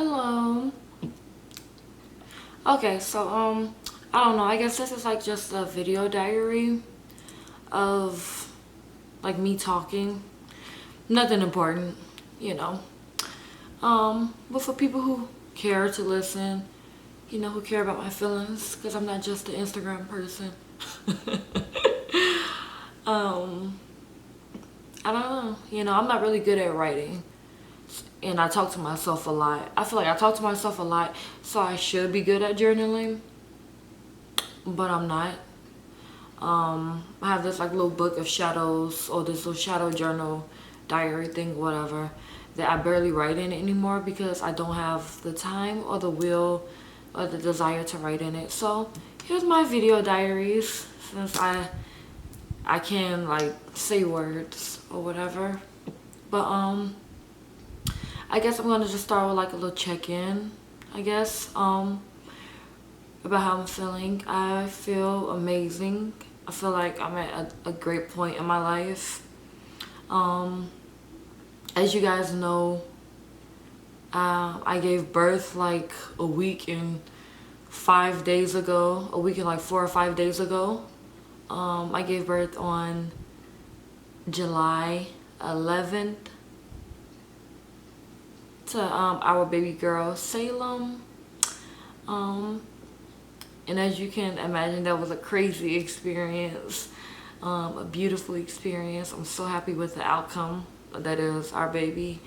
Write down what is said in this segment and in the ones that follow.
Hello. Okay, so I don't know. I guess this is like just a video diary of like me talking. Nothing important, you know. But for people who care to listen, who care about my feelings, because I'm not just an Instagram person. um, I don't know. I'm not really good at writing. And I talk to myself a lot. I feel like I talk to myself a lot, so I should be good at journaling, but I'm not. I have this like little book of shadows, or this little shadow journal diary thing, whatever, that I barely write in anymore because I don't have the time or the will or the desire to write in it. So here's my video diaries, since I can like say words or whatever. But I guess I'm gonna just start with like a little check-in, I guess, about how I'm feeling. I feel amazing. I feel like I'm at a great point in my life. As you guys know, I gave birth like a week and 5 days ago, a week and like 4 or 5 days ago. I gave birth on July 11th to our baby girl Salem. And as you can imagine, that was a crazy experience, a beautiful experience. I'm so happy with the outcome. That is our baby.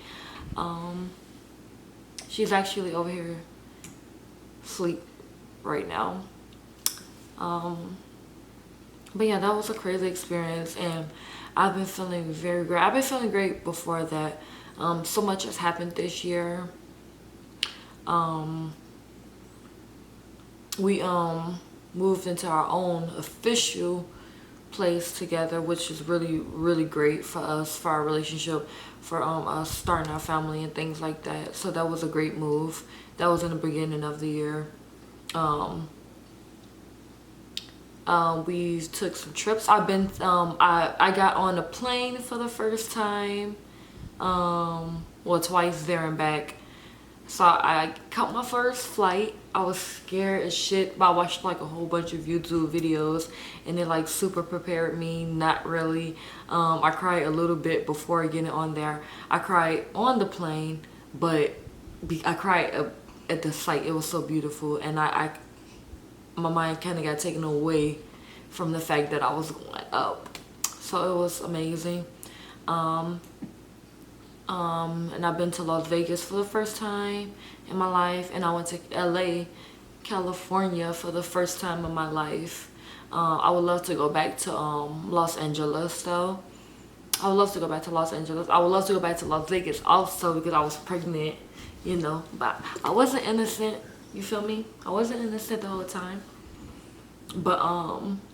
She's actually over here asleep right now. But yeah, that was a crazy experience, and I've been feeling very great. I've been feeling great before that. So much has happened this year. We moved into our own official place together, which is really great for us, for our relationship, for us starting our family and things like that. So that was a great move. That was in the beginning of the year. We took some trips. I got on a plane for the first time, well, twice there and back. So I caught my first flight. I was scared as shit, but I watched like a whole bunch of YouTube videos, and it like super prepared me. Not really. I cried a little bit before getting on there. I cried on the plane, but I cried at the sight. It was so beautiful, and my mind kind of got taken away from the fact that I was going up. So it was amazing. And I've been to Las Vegas for the first time in my life, and I went to LA, California for the first time in my life. I would love to go back to Los Angeles though. I would love to go back to Los Angeles. I would love to go back to Las Vegas also, because I was pregnant, but I wasn't innocent. You feel me? I wasn't innocent the whole time. But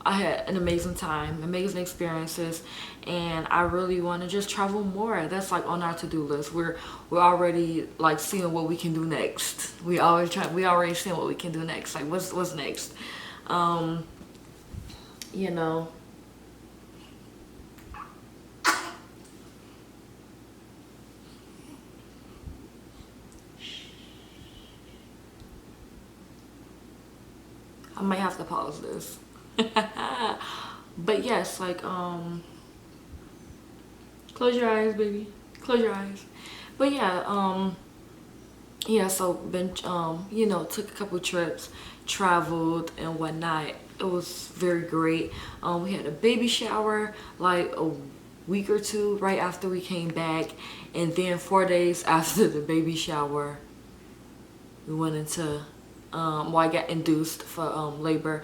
I had an amazing time, amazing experiences, and I really want to just travel more. That's like on our to-do list. We're already like seeing what we can do next. We already seeing what we can do next. Like what's next. you know I might have to pause this. But yes, like close your eyes, baby. Close your eyes. But yeah, so been took a couple trips, traveled and whatnot. It was very great. We had a baby shower like a week or two right after we came back, and then 4 days after the baby shower we went into I got induced for labor.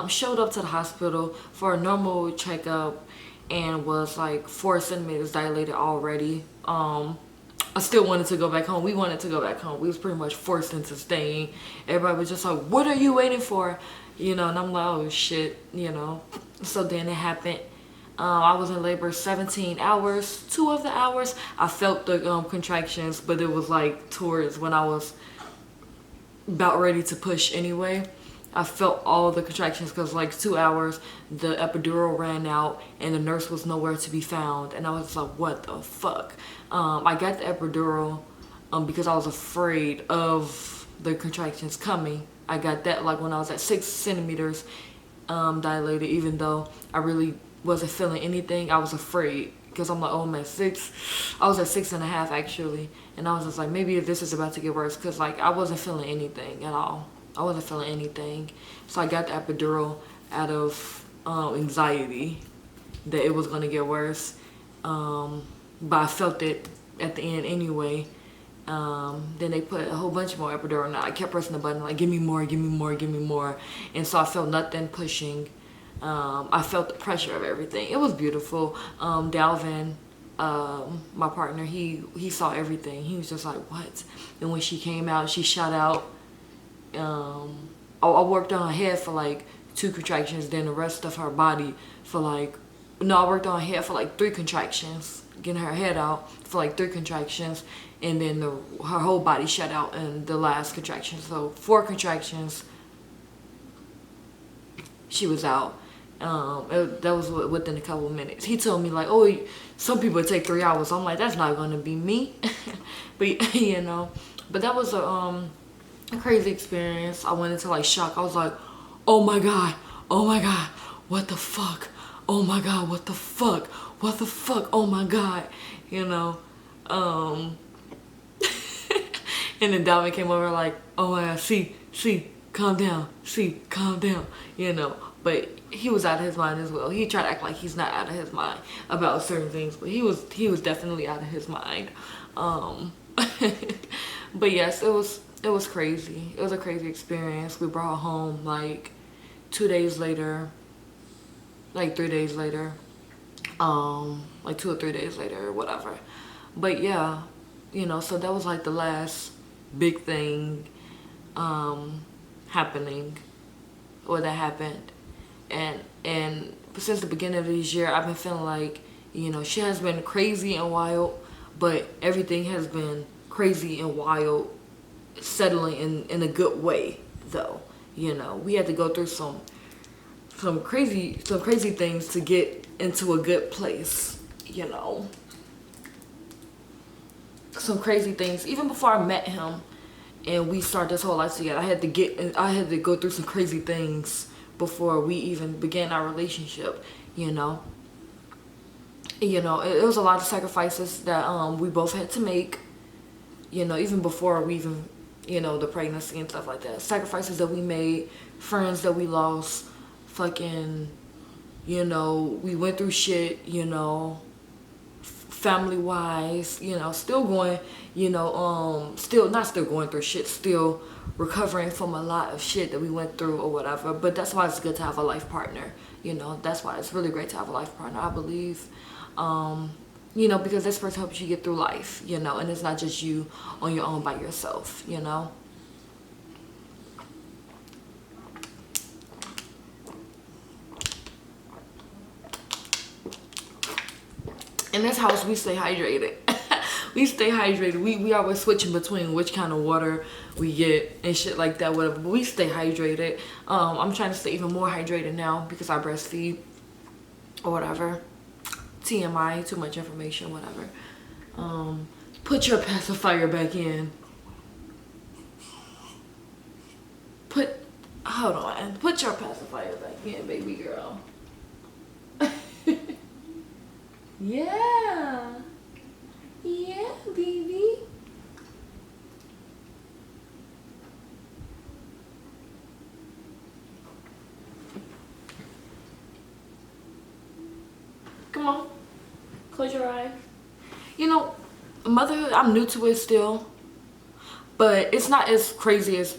Showed up to the hospital for a normal checkup and was like 4 centimeters dilated already. I still wanted to go back home. We wanted to go back home. We was pretty much forced into staying. Everybody was just like, what are you waiting for? And I'm like, oh shit, So then it happened. I was in labor 17 hours. 2 of the hours I felt the contractions, but it was like towards when I was about ready to push anyway. I felt all the contractions because like 2 hours the epidural ran out and the nurse was nowhere to be found, and I was like, what the fuck. I got the epidural because I was afraid of the contractions coming. I got that like when I was at 6 centimeters dilated, even though I really wasn't feeling anything. I was afraid because I'm like, oh, I'm at 6. I was at 6.5 actually, and I was just like, maybe this is about to get worse, because like I wasn't feeling anything at all. I wasn't feeling anything. So I got the epidural out of anxiety that it was going to get worse, but I felt it at the end anyway. Then they put a whole bunch more epidural, and I kept pressing the button like, give me more, give me more, give me more. And so I felt nothing pushing. I felt the pressure of everything. It was beautiful. Dalvin, my partner, he saw everything. He was just like, what? And when she came out, she shot out. I worked on her head for like 2 contractions, then the rest of her body for like, no, I worked on her head for like 3 contractions, getting her head out for like 3 contractions, and then her whole body shut out in the last contraction. So 4 contractions, she was out. That was within a couple of minutes. He told me like, oh, some people take 3 hours. I'm like, that's not gonna be me. But you know, but that was a crazy experience. I went into like shock. I was like, oh my god, what the fuck, oh my god, what the fuck, oh my god, you know. And then Dalvin came over like, oh my god, see, calm down, calm down, you know. But he was out of his mind as well. He tried to act like he's not out of his mind about certain things, but he was definitely out of his mind. But yes, it was crazy. It was a crazy experience. We brought her home like 2 days later, like 3 days later, like 2 or 3 days later or whatever. But yeah, you know, so that was like the last big thing happening, or that happened. And since the beginning of this year, I've been feeling like, you know, shit has been crazy and wild, but everything has been crazy and wild, settling in a good way though. You know, we had to go through some crazy things to get into a good place, you know. Some crazy things even before I met him and we started this whole life together. I had to go through some crazy things before we even began our relationship, you know. It was a lot of sacrifices that we both had to make, you know, even before we even, you know, the pregnancy and stuff like that. Sacrifices that we made, friends that we lost, fucking, you know, we went through shit, you know, family wise, you know, still going, you know, not still going through shit, still recovering from a lot of shit that we went through or whatever. But that's why it's good to have a life partner, you know. That's why it's really great to have a life partner, I believe. You know, because this person helps you get through life, you know, and it's not just you on your own by yourself, you know. In this house, we stay hydrated. We stay hydrated. We always switching between which kind of water we get and shit like that, whatever. But we stay hydrated. I'm trying to stay even more hydrated now because I breastfeed or whatever. TMI, too much information, whatever. Put your pacifier back in. Hold on. Put your pacifier back in, baby girl. Yeah. Yeah, baby. Come on. Close your eyes. You know, motherhood, I'm new to it still. But it's not as crazy as,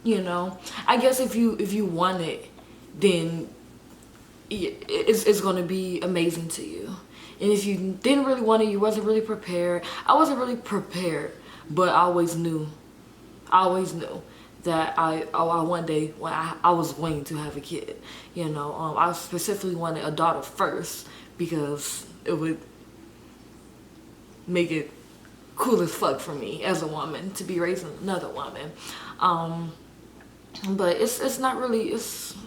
you know. I guess if you want it, then it's going to be amazing to you. And if you didn't really want it, you wasn't really prepared. I wasn't really prepared, but I always knew that I one day when I was going to have a kid, you know. I specifically wanted a daughter first because it would make it cool as fuck for me as a woman to be raising another woman. But it's not really,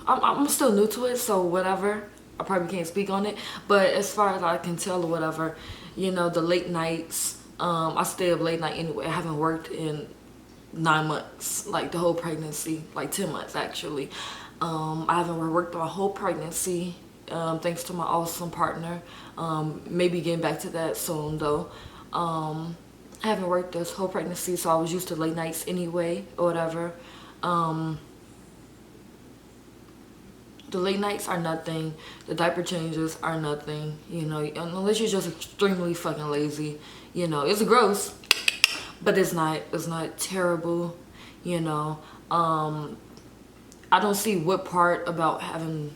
I'm still new to it, so whatever. I probably can't speak on it, but as far as I can tell or whatever, you know, the late nights, I stay up late night anyway. I haven't worked in 9 months, like the whole pregnancy, like 10 months actually. I haven't worked my whole pregnancy, thanks to my awesome partner. Maybe getting back to that soon though. I haven't worked this whole pregnancy, so I was used to late nights anyway, or whatever. The late nights are nothing. The diaper changes are nothing, you know, unless you're just extremely fucking lazy. You know, it's gross, but it's not terrible, you know. I don't see what part about having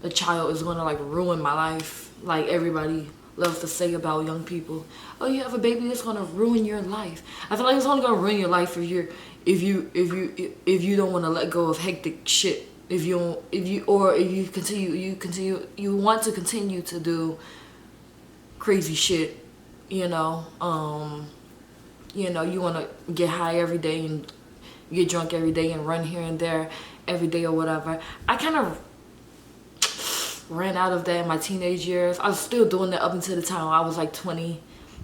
a child is gonna like ruin my life. Like everybody loves to say about young people, oh, you have a baby, it's gonna ruin your life. I feel like it's only gonna ruin your life if you don't want to let go of hectic shit. If you want to continue to do crazy shit, you know. You want to get high every day and get drunk every day and run here and there every day or whatever. I kind of ran out of that in my teenage years. I was still doing that up until the time I was like 20,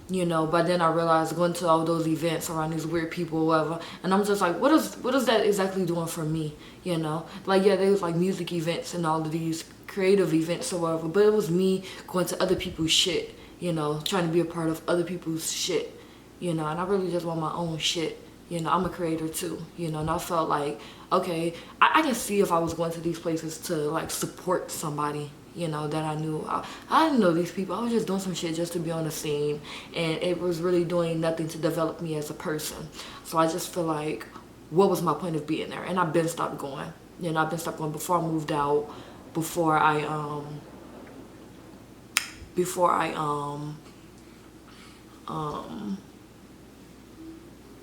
you know, but then I realized going to all those events around these weird people or whatever, and I'm just like, what is that exactly doing for me, you know? Like, yeah, there was like music events and all of these creative events or whatever, but it was me going to other people's shit, you know, trying to be a part of other people's shit, you know, and I really just want my own shit. You know, I'm a creator too, you know, and I felt like, okay, I can see if I was going to these places to like support somebody, you know, that I knew. I didn't know these people. I was just doing some shit just to be on the scene, and it was really doing nothing to develop me as a person. So I just feel like, what was my point of being there? And I've been stopped going. You know, I've been stopped going before I moved out, before I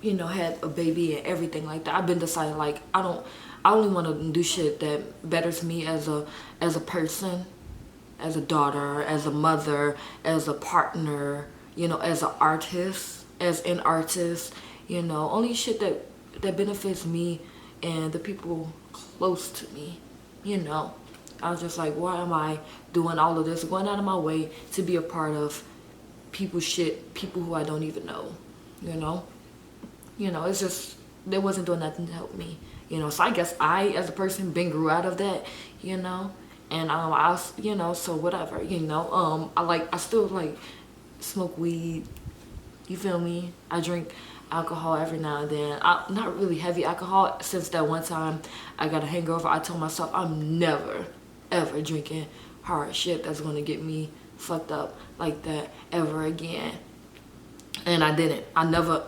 you know, had a baby and everything like that. I've been decided like I only want to do shit that betters me as a person, as a daughter, as a mother, as a partner, you know, as an artist, you know, only shit that benefits me and the people close to me, you know. I was just like, why am I doing all of this, going out of my way to be a part of people's shit, people who I don't even know, you know? You know, it's just, they wasn't doing nothing to help me, you know. So I guess I, as a person, grew out of that, you know. And I was, you know, so whatever, you know. I still like smoke weed, you feel me? I drink alcohol every now and then. Not really heavy alcohol. Since that one time I got a hangover, I told myself I'm never, ever drinking hard shit that's gonna get me fucked up like that ever again. And I didn't. I never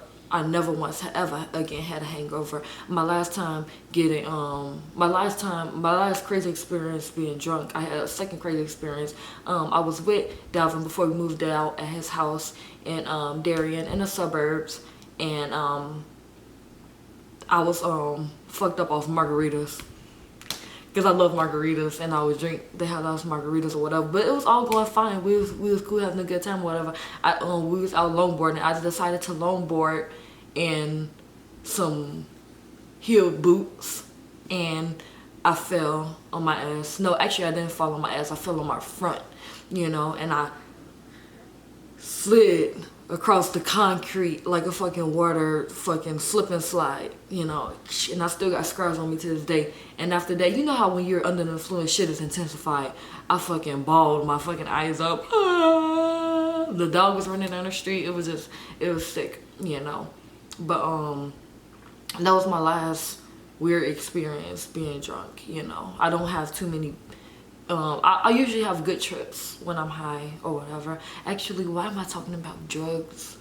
once ever again had a hangover. My last crazy experience being drunk, I had a second crazy experience. I was with Dalvin before we moved out at his house in Darien in the suburbs, and I was fucked up off margaritas. Because I love margaritas, and I would drink the hell out of margaritas or whatever. But it was all going fine. We was cool, having a good time or whatever. We was out longboarding. I decided to longboard in some heeled boots, and I fell on my ass. No, actually I didn't fall on my ass. I fell on my front, you know, and I slid across the concrete like a fucking water fucking slip and slide, you know, and I still got scars on me to this day. And after that, you know how when you're under the influence, shit is intensified. I fucking bawled my fucking eyes up. Ah! The dog was running down the street. It was sick, you know. But that was my last weird experience being drunk, you know. I don't have too many. I usually have good trips when I'm high or whatever. Actually, why am I talking about drugs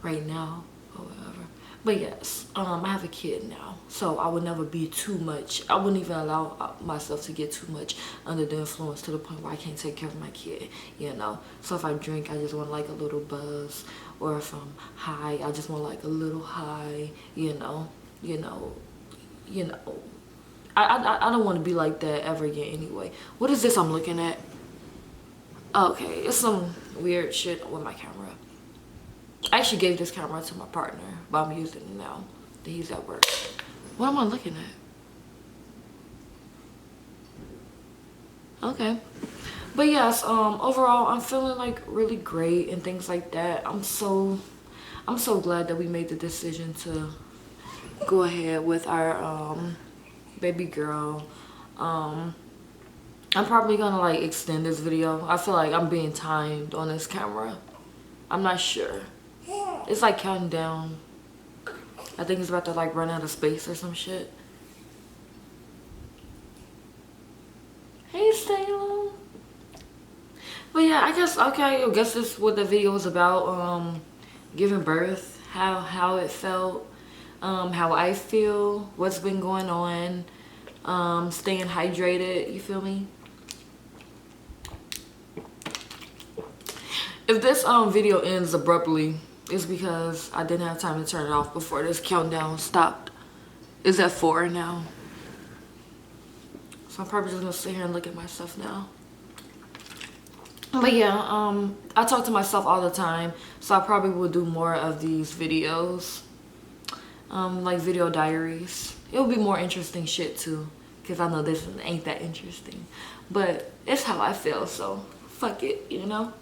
right now or whatever? But yes, I have a kid now, so I would never be too much. I wouldn't even allow myself to get too much under the influence to the point where I can't take care of my kid, you know. So if I drink, I just want like a little buzz, or if I'm high, I just want like a little high, you know. I don't want to be like that ever again anyway. What is this I'm looking at? Okay, it's some weird shit with my camera. I actually gave this camera to my partner, but I'm using it now that he's at work. What am I looking at? Okay. But yes, overall, I'm feeling like really great and things like that. I'm so I'm so glad that we made the decision to go ahead with our baby girl. I'm probably gonna like extend this video. I feel like I'm being timed on this camera. I'm not sure. It's like counting down. I think it's about to like run out of space or some shit. Hey, Salem. But yeah, I guess, okay, I guess this is what the video was about. Giving birth, how it felt, how I feel, what's been going on, staying hydrated, you feel me? If this video ends abruptly, it's because I didn't have time to turn it off before this countdown stopped. It's at 4 now. So I'm probably just gonna sit here and look at myself now. But yeah, I talk to myself all the time, so I probably will do more of these videos, like video diaries. It will be more interesting shit too, because I know this ain't that interesting, but it's how I feel, so fuck it, you know.